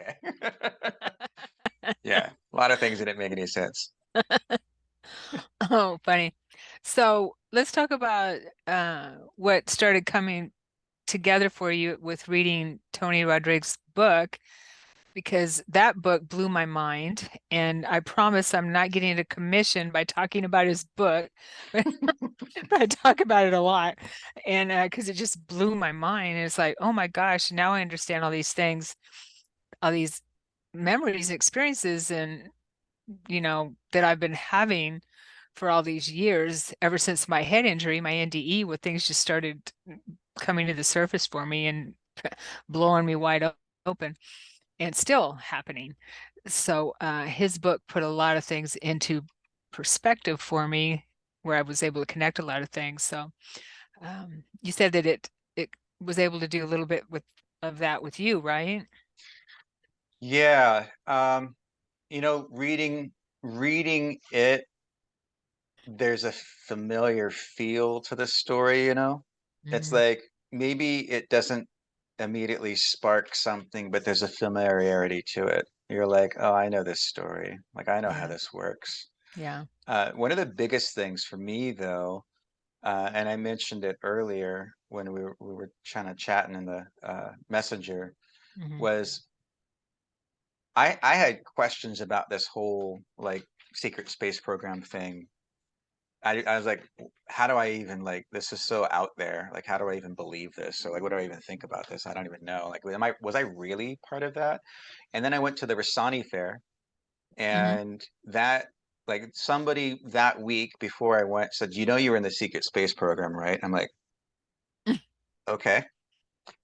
okay. Yeah, a lot of things didn't make any sense. Oh, funny. So let's talk about what started coming together for you with reading Tony Rodriguez's book, because that book blew my mind. And I promise I'm not getting a commission by talking about his book, but I talk about it a lot. And because it just blew my mind. And it's like, oh my gosh, now I understand all these things, all these memories, experiences, and that I've been having for all these years, ever since my head injury, my NDE, where things just started coming to the surface for me and blowing me wide open, and still happening. So his book put a lot of things into perspective for me, where I was able to connect a lot of things. So you said that it was able to do a little bit with of that with you, right? Yeah, reading it, there's a familiar feel to the story, you know? It's Hmm. like maybe it doesn't immediately spark something, but there's a familiarity to it. You're like, oh, I know this story. Like, I know how Yeah, this works. yeah. One of the biggest things for me, though, and I mentioned it earlier when we were kind of chatting in the messenger, Hmm. was I had questions about this whole like secret space program thing. I was like, how do I even like this is so out there. Like, how do I even believe this? So like, what do I even think about this? I don't even know. Like, was I really part of that? And then I went to the Rasani Fair, Hmm. and that like somebody that week before I went said, you know, you were in the secret space program, right? I'm like, okay.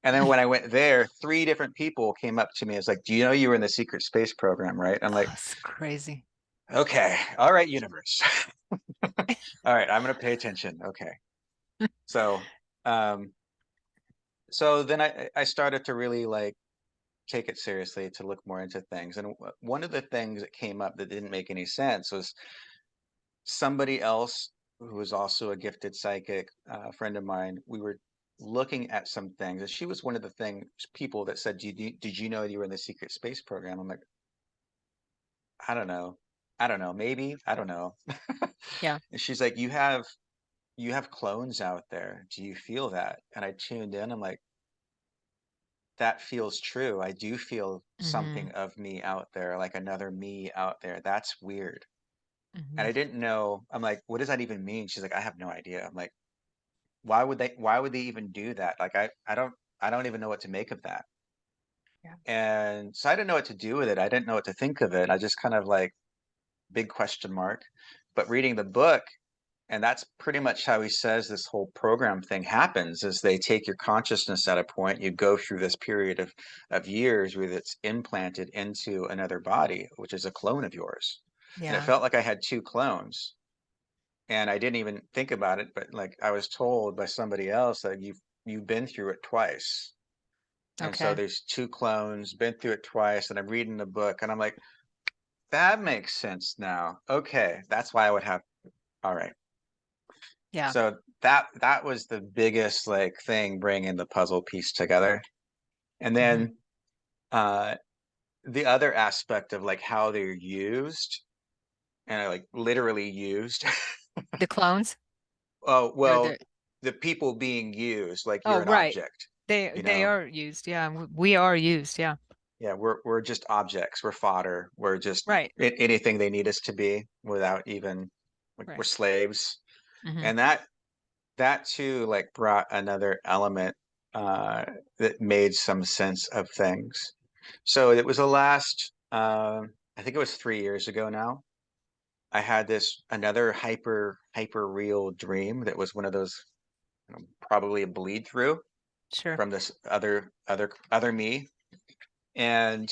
And then when I went there, three different people came up to me. It's like, do you know you were in the secret space program, right? I'm like, Oh, it's crazy. okay, all right, universe. All right, I'm gonna pay attention. Okay. So, um, so then I started to really like take it seriously to look more into things. And one of the things that came up that didn't make any sense was somebody else who was also a gifted psychic, friend of mine. We were looking at some things, and she was one of the things people that said, did you know you were in the secret space program?" I'm like, I don't know. I don't know. Maybe. I don't know. Yeah. And she's like, you have clones out there. Do you feel that? And I tuned in. I'm like, that feels true. I do feel Hmm. something of me out there, like another me out there. That's weird. And Hmm. I didn't know. I'm like, what does that even mean? She's like, I have no idea. I'm like, why would they even do that? Like I don't even know what to make of that. Yeah. And so I didn't know what to do with it. I didn't know what to think of it. I just kind of like big question mark. But reading the book, and that's pretty much how he says this whole program thing happens, is they take your consciousness at a point, you go through this period of years where it's implanted into another body, which is a clone of yours. And it Yeah. felt like I had two clones. And I didn't even think about it, but like I was told by somebody else that you've been through it twice. And so Okay. there's two clones, been through it twice, and I'm reading the book and I'm like, that makes sense now. Okay, that's why I would have all right. Yeah. So that was the biggest like thing bringing the puzzle piece together. And Hmm. then uh the other aspect of like how they're used and like literally used. The clones Oh, or well, the the people being used, like you're oh, an right. object, you They know? are used. Yeah. We are used. Yeah. Yeah, we're just objects. We're fodder. We're just Right. anything they need us to be without even like we're Right. slaves. Hmm. And that too like brought another element uh that made some sense of things. So it was the last I think it was 3 years ago now. I had this another hyper real dream that was one of those probably a bleed through Sure. from this other me. And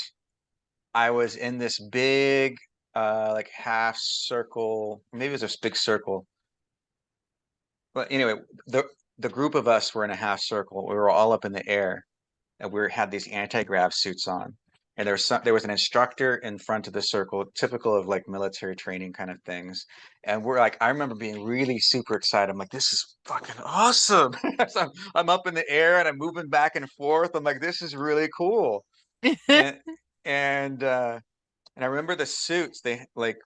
I was in this big like half circle, maybe it was a big circle. But anyway, the group of us were in a half circle. We were all up in the air, and had these anti-grav suits on. And there was an instructor in front of the circle, typical of like military training kind of things. And we're like, I remember being really super excited. I'm like, this is fucking awesome. So I'm up in the air and I'm moving back and forth. I'm like, this is really cool. And and I remember the suits. They like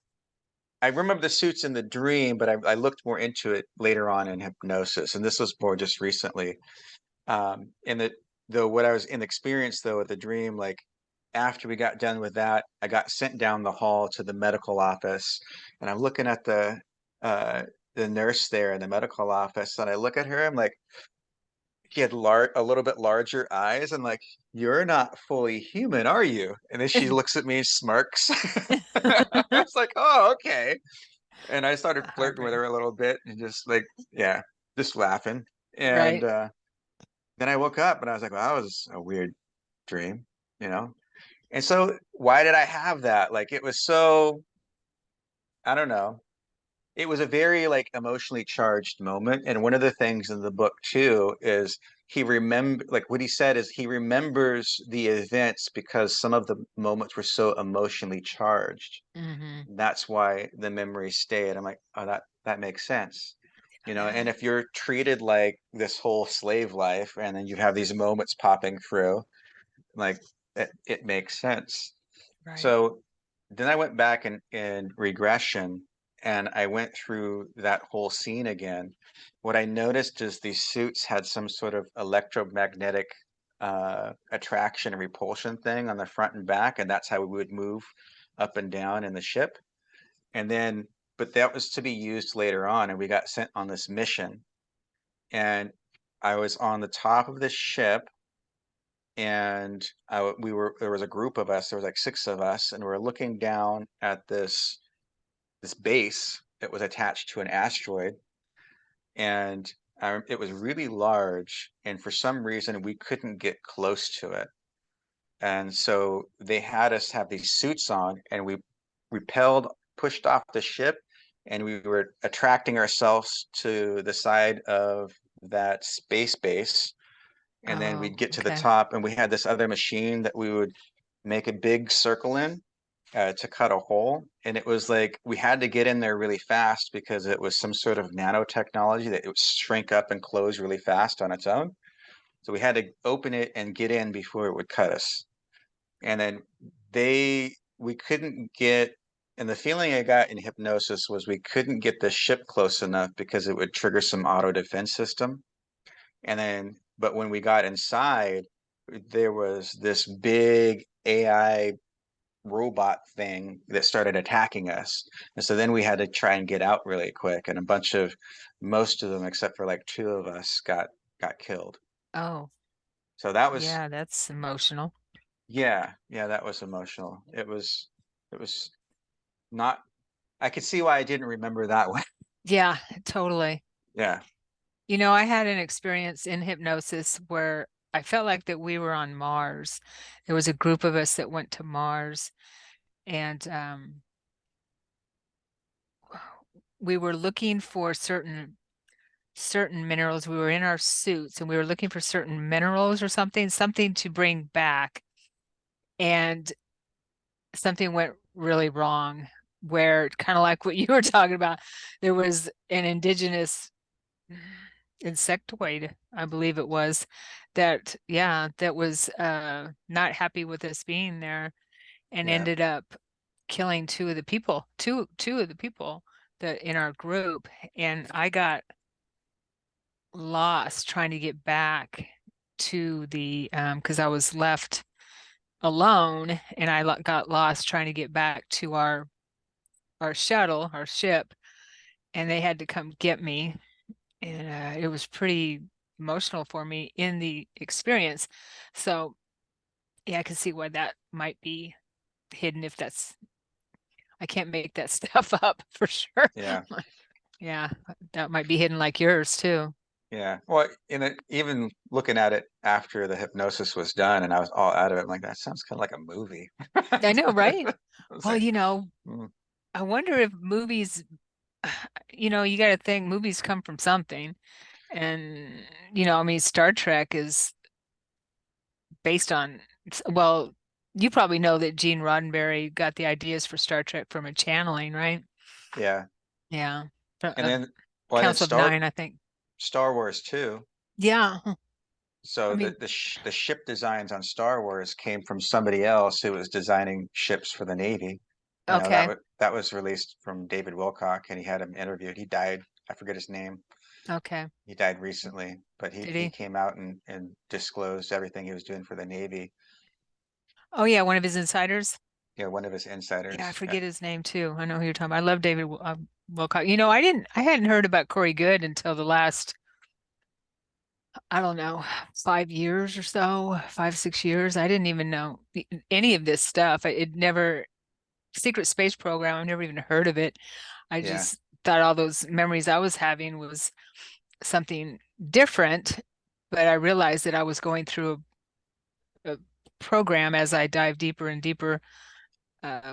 I remember the suits in the dream, but I looked more into it later on in hypnosis, and this was more just recently. In the though what I was in the experience though with the dream, like after we got done with that, I got sent down the hall to the medical office, and I'm looking at uh the nurse there in the medical office, and I look at her, I'm like, she had a little bit larger eyes. I'm like, you're not fully human, are you? And then she looks at me, smirks. I was like, oh, okay. And I started flirting with Heartbreaking. her a little bit and just like, yeah, just laughing. And Right. then I woke up and I was like, well, that was a weird dream, you know? And so why did I have that? Like it was so, I don't know. It was a very like emotionally charged moment. And one of the things in the book too is he remember like what he said is he remembers the events because some of the moments were so emotionally charged. Hmm. That's why the memories stayed. I'm like, oh, that makes sense. You know, and That. if you're treated like this whole slave life and then you have these moments popping through, like it makes sense. Right. So then I went back in regression and I went through that whole scene again. What I noticed is these suits had some sort of electromagnetic attraction and repulsion thing on the front and back, and that's how we would move up and down in the ship. And then, but that was to be used later on, and we got sent on this mission. And I was on the top of this ship, and we were there was a group of us. There was like six of us, and we were looking down at this base that was attached to an asteroid, and it was really large. And for some reason, we couldn't get close to it. And so they had us have these suits on, and we repelled, pushed off the ship, and we were attracting ourselves to the side of that space base. And then Oh, we'd get to the okay. top, and we had this other machine that we would make a big circle in to cut a hole. And it was like we had to get in there really fast because it was some sort of nanotechnology that it would shrink up and close really fast on its own. So we had to open it and get in before it would cut us. And then we couldn't get, and the feeling I got in hypnosis was we couldn't get the ship close enough because it would trigger some auto defense system. And then, but when we got inside, there was this big AI robot thing that started attacking us. And so then we had to try and get out really quick. And most of them, except for like two of us, got killed. Oh, So that was, yeah, that's emotional. yeah, yeah, that was emotional. It was not, I could see why I didn't remember that one. Yeah, totally. Yeah, You know, I had an experience in hypnosis where I felt like that we were on Mars. There was a group of us that went to Mars, and we were looking for certain minerals. We were in our suits and we were looking for certain minerals or something to bring back. And something went really wrong where kind of like what you were talking about, there was an indigenous insectoid, I believe it was, that yeah, that was not happy with us being there and yeah, ended up killing two of the people that in our group. And I got lost trying to get back to the because I was left alone and got lost trying to get back to our shuttle, our ship, and they had to come get me. And it was pretty emotional for me in the experience. So yeah, I can see why that might be hidden if that's I can't make that stuff up for sure. yeah, Yeah, that might be hidden like yours too. yeah. Well, even looking at it after the hypnosis was done and I was all out of it, I'm like, that sounds kind of like a movie. I know, right? I was Well, like, mm, I wonder if movies, you got to think movies come from something. And, I mean, Star Trek is based on, well, you probably know that Gene Roddenberry got the ideas for Star Trek from a channeling, right? yeah. Yeah. And then, well, and then Council of Nine, I think. Star Wars too. Yeah. I So mean, the ship designs on Star Wars came from somebody else who was designing ships for the Navy. You know, okay, that was released from David Wilcock, and he had him interviewed. He died. I forget his name. okay. He died recently, but Did he he? came out and disclosed everything he was doing for the Navy. Oh yeah, one of his insiders. You know, one of his Yeah, I insiders. forget his name too. I know who you're talking about. I love David Wilcock. I hadn't heard about Corey Good until the last, I don't know, 5 years or so, 5, 6 years. I didn't even know any of this stuff. It never, secret space program, I've never even heard of it. I Yeah, just thought all those memories I was having was something different, but I realized that I was going through a program as I dive deeper and deeper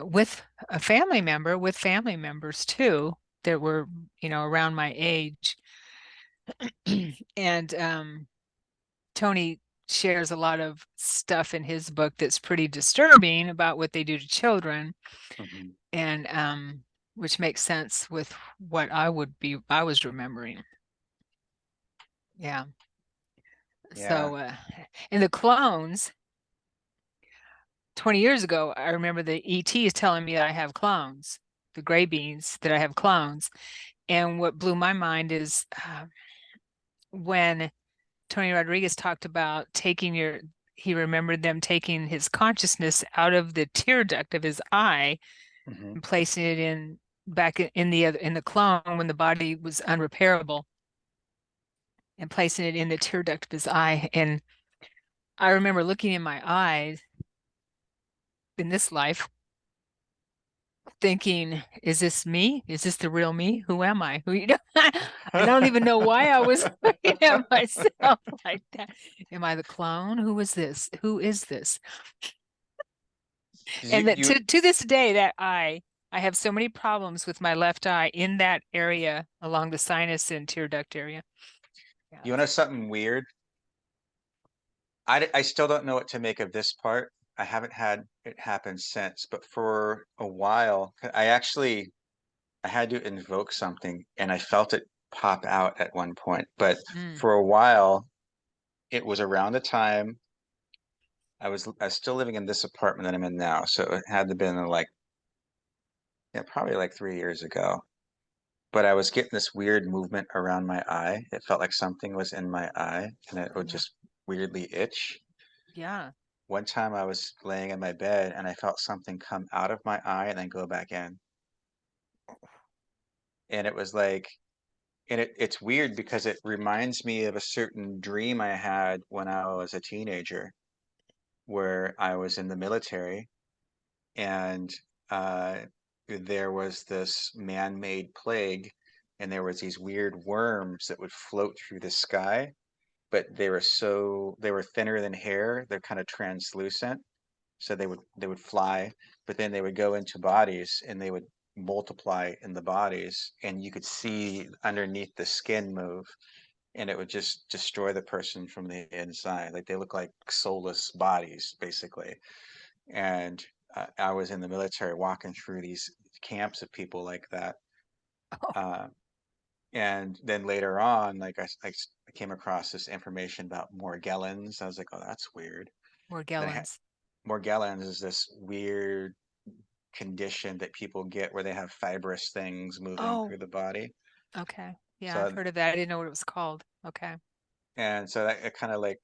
with a family member, with family members too, that were, around my age. And Tony shares a lot of stuff in his book that's pretty disturbing about what they do to children, hmm, and which makes sense with what I was remembering. Yeah. yeah. So, and the clones, 20 years ago, I remember the ET is telling me that I have clones, the gray beans, that I have clones. And what blew my mind is when Tony Rodriguez talked about he remembered them taking his consciousness out of the tear duct of his eye Hmm. and placing it in the clone when the body was unrepairable, and placing it in the tear duct of his eye. And I remember looking in my eyes in this life thinking, is this me? Is this the real me? Who am I? I don't even know why I was looking at myself like that. Am I the clone? Who is this? Who is this? You, And that you to this day, that I have so many problems with my left eye in that area along the sinus and tear duct area. Yeah. you know something weird? I still don't know what to make of this part. I haven't had it happen since, but for a while, I had to invoke something and I felt it pop out at one point. But Mm, for a while, it was around the time I was still living in this apartment that I'm in now. So it had to been like, yeah, probably like 3 years ago. But I was getting this weird movement around my eye. It felt like something was in my eye and it would yeah. just weirdly itch. Yeah. One time I was laying in my bed and I felt something come out of my eye and then go back in. And it was like, and it's weird because it reminds me of a certain dream I had when I was a teenager, where I was in the military and there was this man-made plague, and there was these weird worms that would float through the sky, but they were thinner than hair. They're kind of translucent, so they would fly, but then they would go into bodies and they would multiply in the bodies, and you could see underneath the skin move, and it would just destroy the person from the inside. Like they look like soulless bodies, basically. And I was in the military walking through these camps of people like that. Oh, Uh, and then later on, I came across this information about Morgellons. I was like, oh, that's weird. Then I had Morgellons. Morgellons is this weird condition that people get where they have fibrous things moving Oh, through the body. okay. Yeah, I've So heard of that. I didn't know what it was called. Okay. and so that it kind of like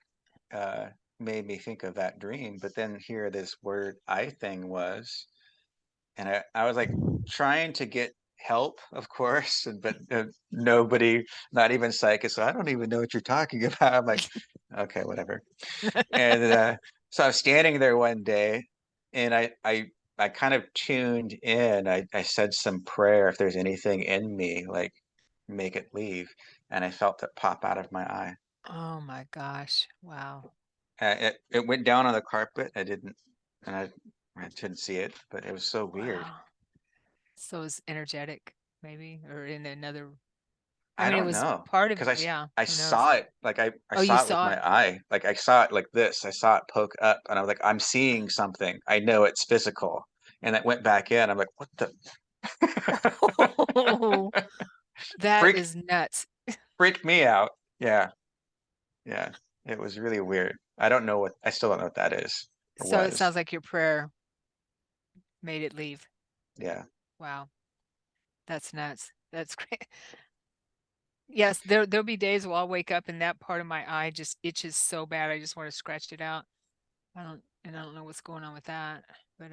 uh, made me think of that dream. But then here this word I thing was, and I was like trying to get help, of course, but nobody, not even psychics. So I don't even know what you're talking about. I'm like, okay, whatever. And so I was standing there one day, and I kind of tuned in. I said some prayer. If there's anything in me, like make it leave. And I felt it pop out of my eye. Oh my gosh. Wow. It went down on the carpet. I didn't, and I didn't see it, but it was so weird. Wow. So it's energetic, maybe, or in another. I I mean, it don't was know part of, because yeah, I who knows? saw it like I Oh, you saw it with saw my it. eye. Like I saw it like this. I saw it poke up, and I was like, I'm seeing something. I know it's physical. And it went back in. I'm like, what the Oh, that freak is nuts. freaked me out. Yeah, yeah. It was really weird. I still don't know what that is or So it was. sounds like your prayer made it leave. Yeah. Wow, that's nuts. That's great. Yes, there'll be days where I'll wake up and that part of my eye just itches so bad. I just want to scratch it out. I don't know what's going on with that. But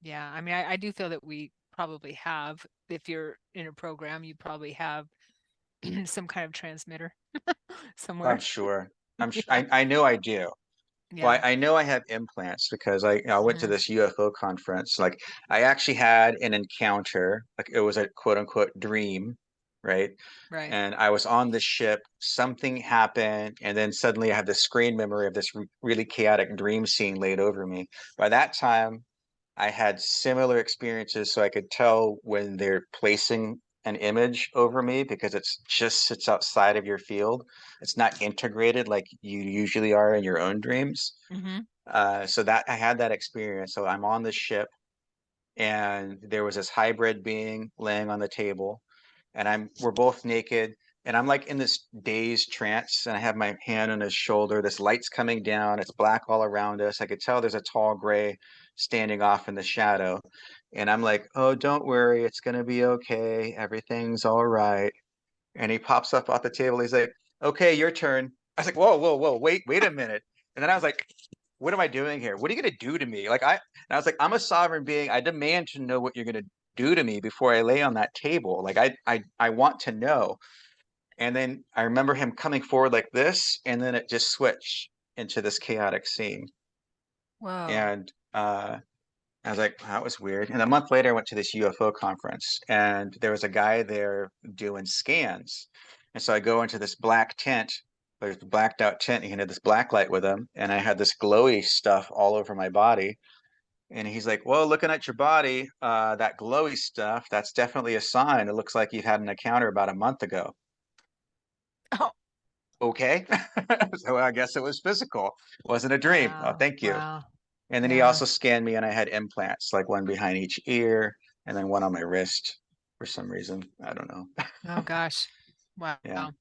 yeah, I mean I do feel that we probably have, if you're in a program, you probably have some kind of transmitter I'm somewhere. sure. Yeah. I know I do. Well, Yeah. I know I have implants because I went to Hmm. this UFO conference. Like I actually had an encounter, like it was a quote unquote dream, right? Right. And I was on this ship, something happened, and then suddenly I have this screen memory of this really chaotic dream scene laid over me. By that time, I had similar experiences, so I could tell when they're placing an image over me because it's just sits outside of your field. It's not integrated like you usually are in your own dreams. Hmm. So that I had that experience. So I'm on the ship and there was this hybrid being laying on the table and we're both naked and I'm like in this dazed trance and I have my hand on his shoulder. This light's coming down. It's black all around us. I could tell there's a tall gray standing off in the shadow. And I'm like, oh, don't worry. It's going to be okay. Everything's all right. And he pops up off the table. He's like, okay, your turn. I was like, whoa, whoa, whoa, wait a minute. And then I was like, what am I doing here? What are you gonna do to me? And I was like, I'm a sovereign being. I demand to know what you're gonna do to me before I lay on that table. Like I want to know. And then I remember him coming forward like this, and then it just switched into this chaotic scene. Whoa. And I was like, that was weird. And a month later, I went to this UFO conference, and there was a guy there doing scans. And so I go into this black tent. There's a blacked out tent. He had this black light with him, and I had this glowy stuff all over my body. And he's like, "Well, looking at your body, that glowy stuff, that's definitely a sign. It looks like you've had an encounter about a month ago." Oh, Okay, so I guess it was physical. It wasn't a dream. Oh, wow. thank you. Wow. And then he Yeah. also scanned me, and I had implants, like one behind each ear, and then one on my wrist for some reason. I don't know. Oh gosh. Yeah. Wow.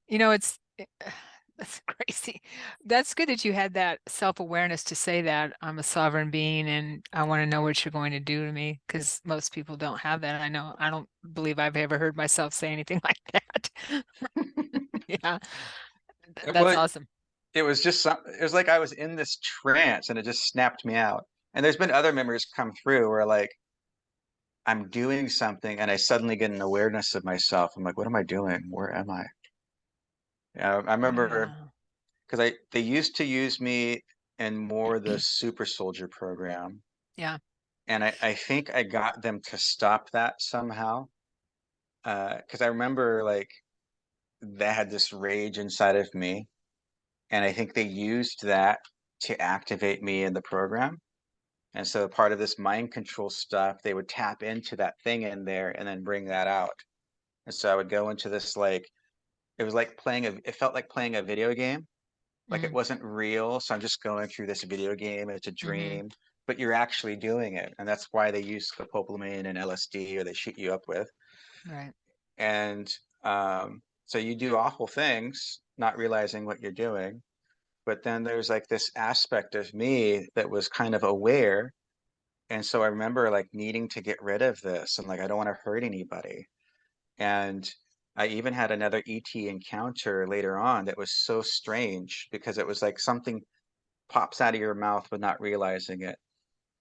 You know, that's crazy. That's good that you had that self-awareness to say that I'm a sovereign being and I want to know what you're going to do to me, because most people don't have that. I know I don't believe I've ever heard myself say anything like that. Yeah, that's Well, awesome. it was just it was like I was in this trance, and it just snapped me out. And there's been other memories come through where like I'm doing something, and I suddenly get an awareness of myself. I'm like, what am I doing? Where am I? Yeah, I remember Wow. because I they used to use me in more the super soldier program. Yeah. And I think I got them to stop that somehow. Because I remember like they had this rage inside of me, and I think they used that to activate me in the program. And so part of this mind control stuff, they would tap into that thing in there and then bring that out. And so I would go into this like it was like it felt like playing a video game. Like it Mm. wasn't real. So I'm just going through this video game. It's a Hmm. dream, but you're actually doing it. And that's why they use scopolamine and LSD or they shoot you up with. Right. And so you do awful things, not realizing what you're doing. But then there's like this aspect of me that was kind of aware. And so I remember like needing to get rid of this and like I don't want to hurt anybody. And I even had another ET encounter later on that was so strange because it was like something pops out of your mouth but not realizing it.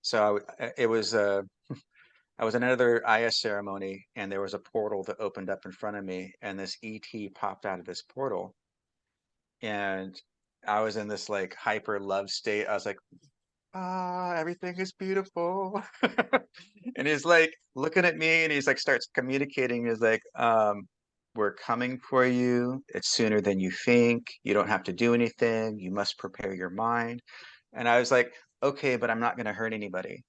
So it was I was in another IS ceremony and there was a portal that opened up in front of me and this ET popped out of this portal and I was in this like hyper love state. I was like, ah, everything is beautiful. And he's like looking at me and he's like starts communicating. He's like, we're coming for you. It's sooner than you think. You don't have to do anything. You must prepare your mind. And I was like, okay, but I'm not going to hurt anybody.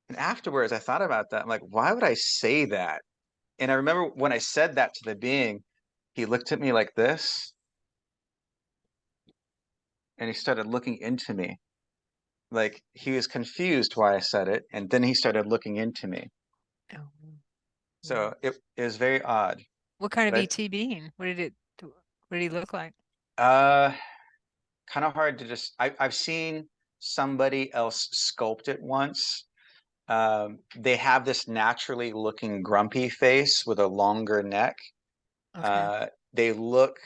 And afterwards, I thought about that. I'm like, why would I say that? And I remember when I said that to the being, he looked at me like this and he started looking into me. Like he was confused why I said it. And then he started looking into me. Oh, wow. So it was very odd. What kind of But ET being? What did he look like? I, kind of hard to just. I've seen somebody else sculpt it once. They have this naturally looking grumpy face with a longer neck. Okay. They look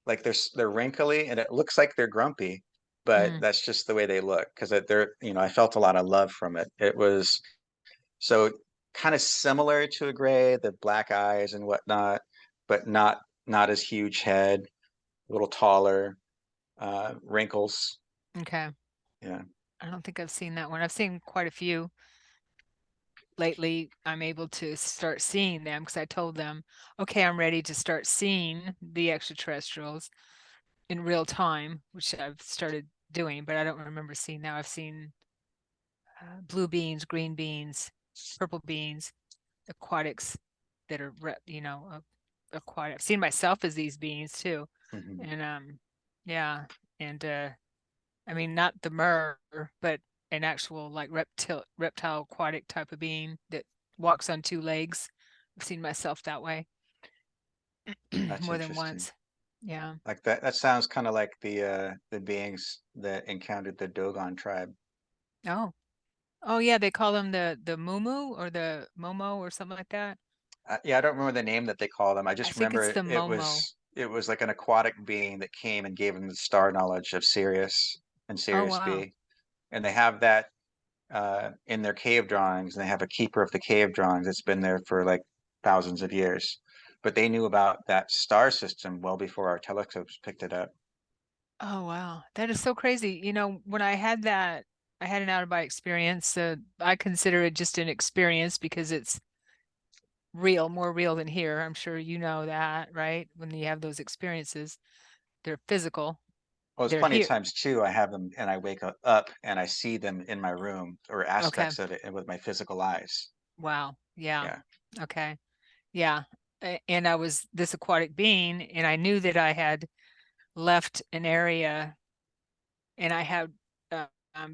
like they're wrinkly and it looks like they're grumpy, but Mm, that's just the way they look because they're, I felt a lot of love from it. It was so kind of similar to a gray, the black eyes and whatnot, but not as huge head, a little taller, wrinkles. okay. Yeah. I don't think I've seen that one. I've seen quite a few lately. I'm able to start seeing them because I told them, okay, I'm ready to start seeing the extraterrestrials in real time, which I've started doing, but I don't remember seeing now. I've seen blue beans, green beans, purple beans, aquatics that are, aquatic. I've seen myself as these beings too. Hmm. And yeah. And I mean, not the mer, but an actual like reptile aquatic type of being that walks on two legs. I've seen myself that way That's more than interesting. once. Yeah. Like that sounds kind of like the beings that encountered the Dogon tribe. Oh. Oh yeah, they call them the Mumu or the Momo or something like that. Yeah, I don't remember the name that they call them. I I just think it's remember the it Momo. was like an aquatic being that came and gave them the star knowledge of Sirius and Oh Sirius wow. B. And they have that in their cave drawings. And they have a keeper of the cave drawings that's been there for like thousands of years. But they knew about that star system well before our telescopes picked it up. Oh wow. That is so crazy. When I had that, I had an out of body experience. I consider it just an experience because it's real, more real than here. I'm sure you know that, right? When you have those experiences, they're physical. Well, there's They're plenty of here. times too. I have them and I wake up and I see them in my room or Okay. aspects of it with my physical eyes. Wow. Yeah. Yeah. Okay. Yeah. And I was this aquatic being, and I knew that I had left an area, and I had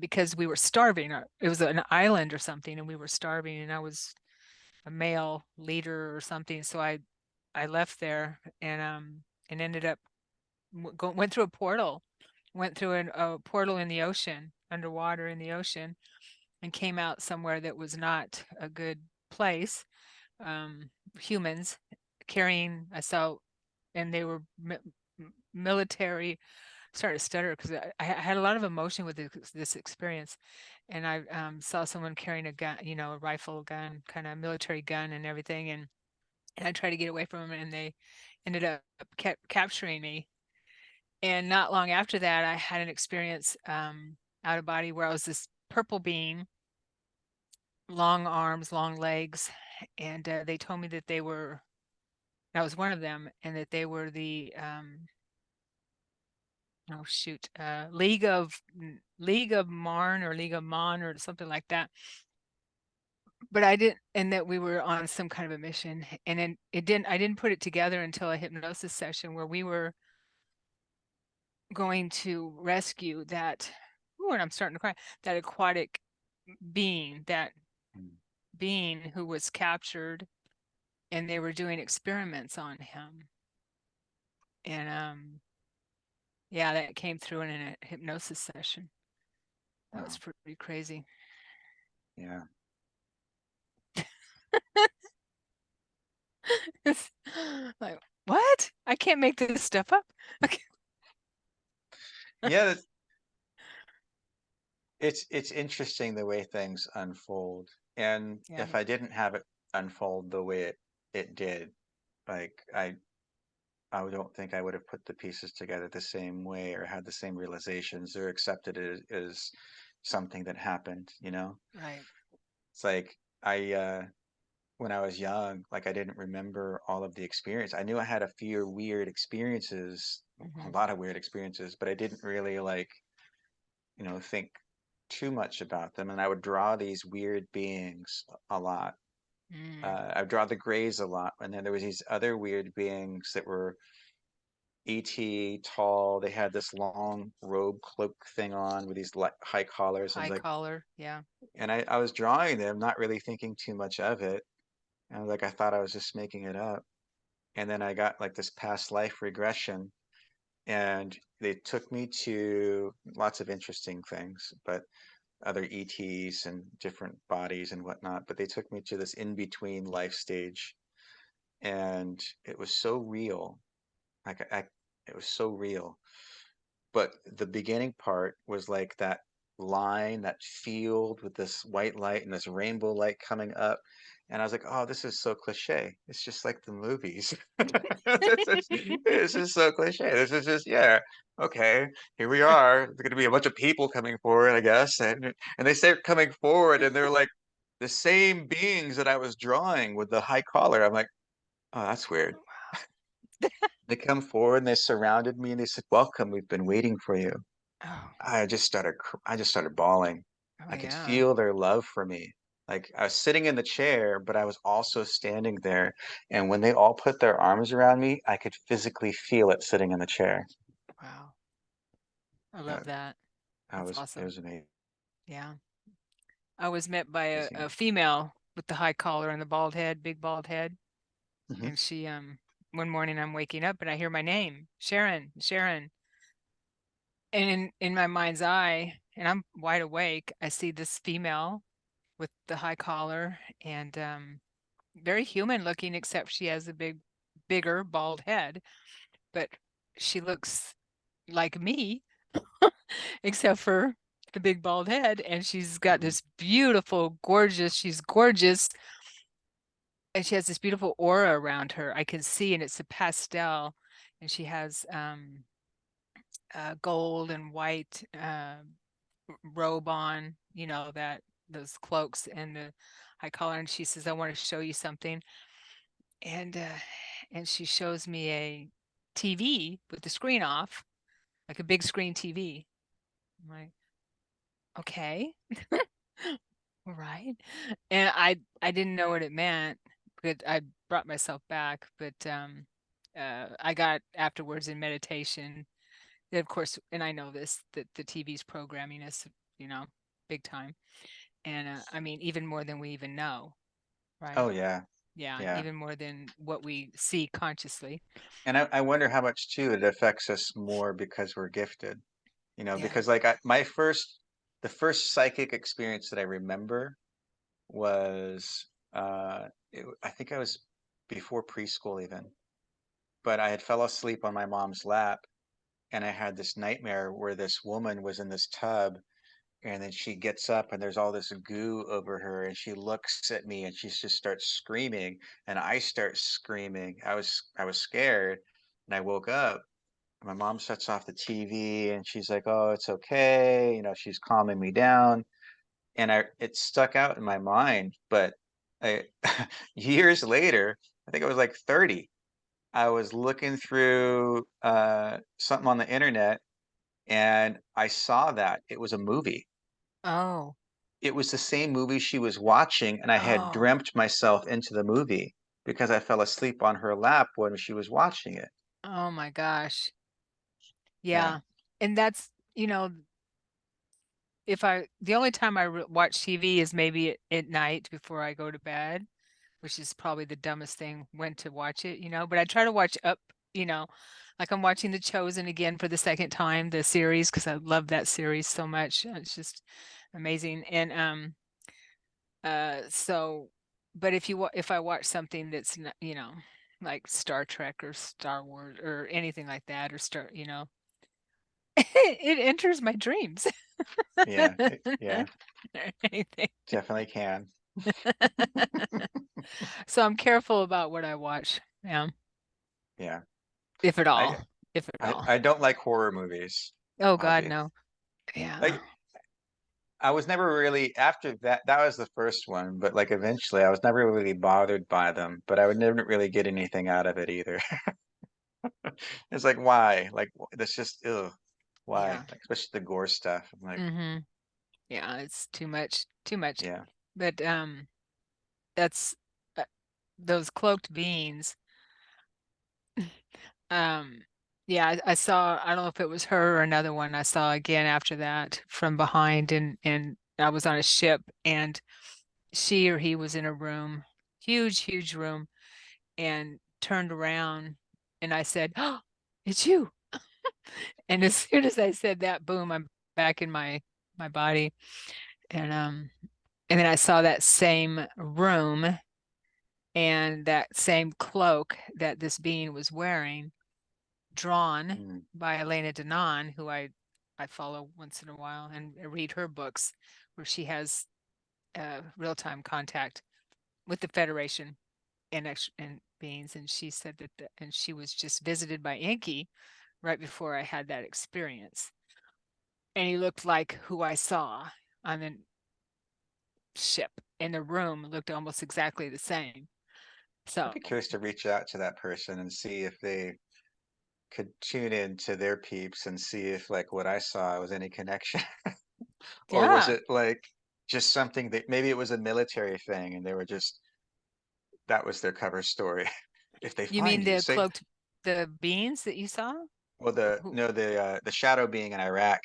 because we were starving. It was an island or something, and we were starving, and I was a male leader or something. So I left there and ended up went through a portal, went through a portal in the ocean, underwater in the ocean, and came out somewhere that was not a good place. Humans carrying us out, and they were military. Started to stutter because I had a lot of emotion with this experience, and I saw someone carrying a gun, a rifle gun, kind of military gun and everything, and I tried to get away from them, and they ended up capturing me. And not long after that, I had an experience out of body where I was this purple being, long arms, long legs, and they told me that I was one of them, and that they were the oh shoot, League of Marn or League of Mon or something like that. But I didn't, and that we were on some kind of a mission, and then I didn't put it together until a hypnosis session where we were going to rescue that. Ooh, and I'm starting to cry. That aquatic being, that Mm. being who was captured, and they were doing experiments on him. And yeah, that came through in a hypnosis session. That was Wow. pretty crazy. Yeah. It's like, what? I can't make this stuff up. Okay. Yeah, it's interesting the way things unfold. And Yeah, if I didn't have it unfold the way it did, like I don't think I would have put the pieces together the same way or had the same realizations or accepted it as something that happened, you know? right. It's like when I was young, like I didn't remember all of the experience. I knew I had a few weird experiences, a Hmm. lot of weird experiences, but I didn't really like, think too much about them. And I would draw these weird beings a lot. Mm. I would draw the grays a lot, and then there was these other weird beings that were ET tall. They had this long robe cloak thing on with these high collars, and High like, collar. Yeah. and I was drawing them, not really thinking too much of it, and like I thought I was just making it up. And then I got like this past life regression, and they took me to lots of interesting things, but other ETs and different bodies and whatnot. But they took me to this in-between life stage, and it was so real. It was so real. But the beginning part was like that line, that field with this white light and this rainbow light coming up. And I was like, oh, this is so cliche. It's just like the movies. This is so cliche. This is just, yeah, okay, here we are. There's going to be a bunch of people coming forward, I guess. And they start coming forward and they're like the same beings that I was drawing with the high collar. I'm like, oh, that's weird. They come forward and they surrounded me and they said, welcome, we've been waiting for you. Oh, I just started bawling. oh I could yeah. feel their love for me. Like I was sitting in the chair, but I was also standing there. And when they all put their arms around me, I could physically feel it sitting in the chair. Wow. I Uh, love that. That's it awesome. was amazing. Yeah. I was met by a female with the high collar and the bald head, big bald head. Hmm. And she, one morning I'm waking up and I hear my name, Sharon, Sharon. And in my mind's eye, and I'm wide awake, I see this female with the high collar and very human looking, except she has a bigger bald head. But she looks like me, except for the big bald head. And she's got Hmm. this beautiful, gorgeous, she's gorgeous. And she has this beautiful aura around her. I can see, and it's a pastel. And she has gold and white robe on, that those cloaks and the high collar. And she says, I want to show you something. And she shows me a TV with the screen off, like a big screen TV. I'm like, okay, all right. And I didn't know what it meant, but I brought myself back. But I got afterwards in meditation. And of course, and I know this that the TV's programming us, you know, big time. And I mean, even more than we even know, Oh right? yeah, Yeah, yeah. even more than what we see consciously. And I wonder how much too it affects us more because we're gifted. Yeah. Because like the first psychic experience that I remember was I think I was before preschool even, but I had fell asleep on my mom's lap and I had this nightmare where this woman was in this tub and then she gets up and there's all this goo over her and she looks at me and she just starts screaming and I start screaming. I was scared and I woke up. My mom shuts off the TV and she's like, "Oh, it's okay." She's calming me down and it stuck out in my mind. But I, years later, I think I was like 30, I was looking through something on the internet and I saw that it was a movie. Oh, It was the same movie she was watching, and I had oh, dreamt myself into the movie because I fell asleep on her lap when she was watching it. oh my gosh. Yeah. Yeah. And that's, if the only time I watch TV is maybe at night before I go to bed, which is probably the dumbest thing when to watch it, but I try to watch up, you know, like I'm watching The Chosen again for the second time, the series, because I love that series so much. It's just amazing. And so but if I watch something that's not, like Star Trek or Star Wars or anything like that, or it enters my dreams. Yeah. Yeah. Or anything. Definitely can. So I'm careful about what I watch. Yeah. Yeah. If at I all. If at all. I don't like horror movies, Oh God, oddly. no. Yeah. Like I was never really after that. That was the first one, but like eventually, I was never really bothered by them. But I would never really get anything out of it either. It's like why? Like that's just ugh. Why? Yeah. Like especially the gore stuff. I'm like, Mm-hmm. Yeah, it's too much. Too much. yeah, But that's uh, those cloaked beings. Um, yeah, I saw, I don't know if it was her or another one I saw again after that from behind, and I was on a ship and she or he was in a room, huge, huge room, and turned around and I said, "Oh, it's you." And as soon as I said that, boom, I'm back in my body. And and then I saw that same room and that same cloak that this being was wearing, drawn Mm. by Elena Denon, who I follow once in a while and read her books, where she has real-time contact with the Federation and beings. And she said that and she was just visited by Inky right before I had that experience. And he looked like who I saw on the ship, and the room looked almost exactly the same. I'd So, be curious to reach out to that person and see if they could tune in to their peeps and see if like what I saw was any connection. Or was yeah. it like just something that maybe it was a military thing and they were just that was their cover story. If they You find mean you, the say, cloaked, the beings that you saw? well, Who? the shadow being in Iraq.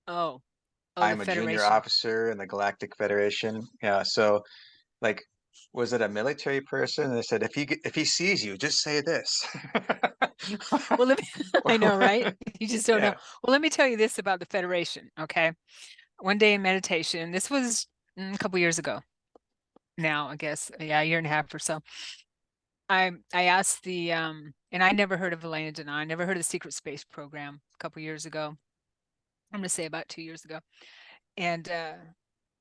Oh, oh, the I'm a junior Federation. officer in the Galactic Federation. Yeah, so like, was it a military person? And they said, if he sees you, just say this. Well, I know, right? You just don't know. Yeah. Well, let me tell you this about the Federation, okay? One day in meditation, this was a couple years ago now, I guess, yeah, a year and a half or so. I asked and I never heard of Elena Denon. I never heard of the Secret Space Program a couple years ago. I'm gonna say about 2 years ago. And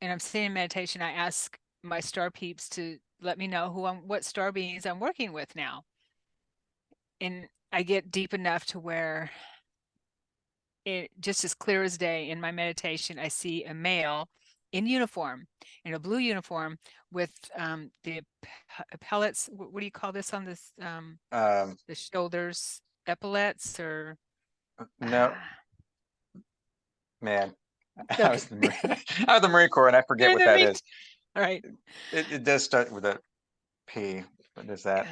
I'm sitting in meditation. I ask my star peeps to let me know what star beings I'm working with now. And I get deep enough to where it just as clear as day in my meditation, I see a male in uniform, in a blue uniform with the pellets. What do you call this on this? Um, The shoulders, epaulets, or no, man, I okay. was I was the Marine Corps and I forget what that is. All right. It does start with a P. What is that?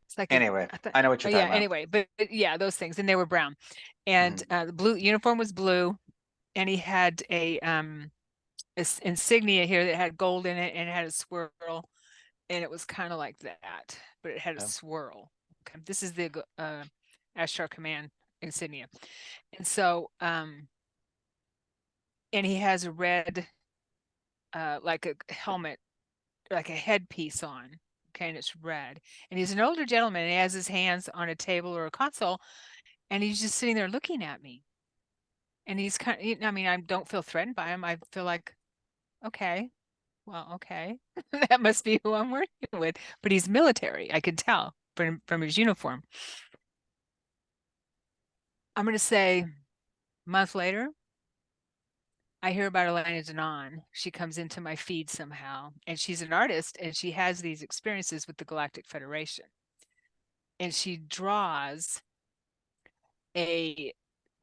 It's like Anyway, I thought, I know what oh you're yeah, talking about. anyway, but yeah, those things. And they were brown. And Hmm. the blue uniform was blue, and he had insignia here that had gold in it and it had a swirl, and it was kind of like that, but it had a Oh, swirl. Okay. This is the Ashtar Command insignia. And so and he has a red like a helmet, like a headpiece on. Okay, and it's red. And he's an older gentleman, and he has his hands on a table or a console, and he's just sitting there looking at me. And he's kind of, I mean, I don't feel threatened by him. I feel like, okay, well, okay, that must be who I'm working with. But he's military. I could tell from his uniform. I'm going to say a month later, I hear about Elena Denon. She comes into my feed somehow, and she's an artist, and she has these experiences with the Galactic Federation. And she draws a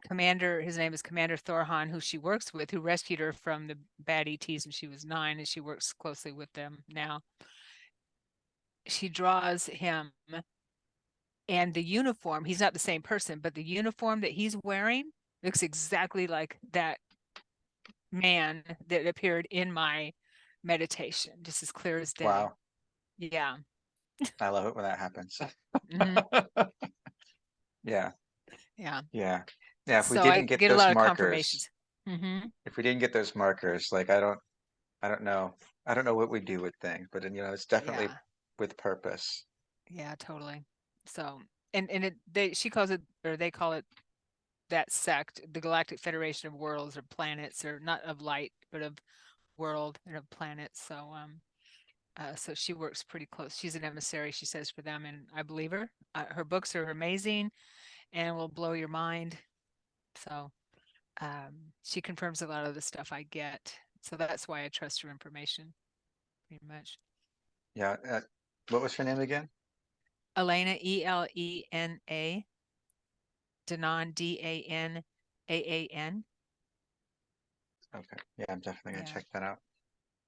commander, his name is Commander Thorhan, who she works with, who rescued her from the bad ETs when she was 9, and she works closely with them now. She draws him and the uniform. He's not the same person, but the uniform that he's wearing looks exactly like that man that appeared in my meditation, just as clear as day. wow. Yeah. I love it when that happens. Hmm. Yeah, Yeah. yeah. Yeah, if we So I didn't get get a those lot of markers, confirmations. Hmm. if we didn't get those markers, like I don't know. I don't know what we do with things, but it's definitely Yeah. with purpose. Yeah, totally. So, and she calls it, or they call it, that sect, the Galactic Federation of Worlds or Planets, or not of light, but of world and of planets. So so she works pretty close. She's an emissary, she says, for them, and I believe her. Her books are amazing and will blow your mind. So she confirms a lot of the stuff I get. So that's why I trust her information pretty much. Yeah. What was her name again? Elena, Elena, Danan, Danaan. Okay. Yeah, I'm definitely gonna Yeah. check that out.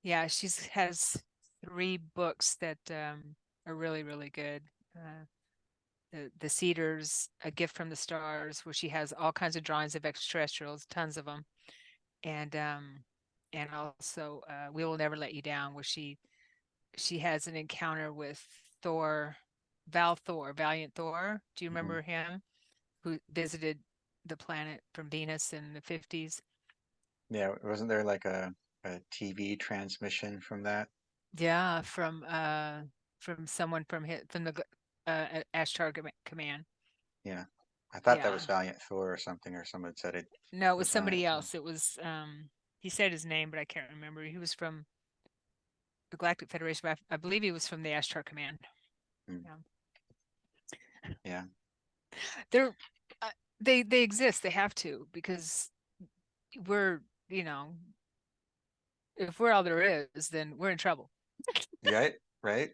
Yeah, she's has 3 books that are really, really good. The Cedars, A Gift from the Stars, where she has all kinds of drawings of extraterrestrials, tons of them, and also We Will Never Let You Down, where she has an encounter with Thor, Valiant Thor. Do you Hmm. remember him? who visited the planet from Venus in the 50s. Yeah, wasn't there like a TV transmission from that? Yeah, from someone from the Ashtar Command. Yeah. I thought that Yeah. was Valiant Thor or something, or someone said it No, it was was Valiant somebody Thor. else. It was he said his name, but I can't remember. He was from the Galactic Federation, but I believe he was from the Ashtar Command. Mm, Yeah. yeah. They're uh, they exist. They have to because we're, you know, if we're all there is, then we're in trouble. Right? Right?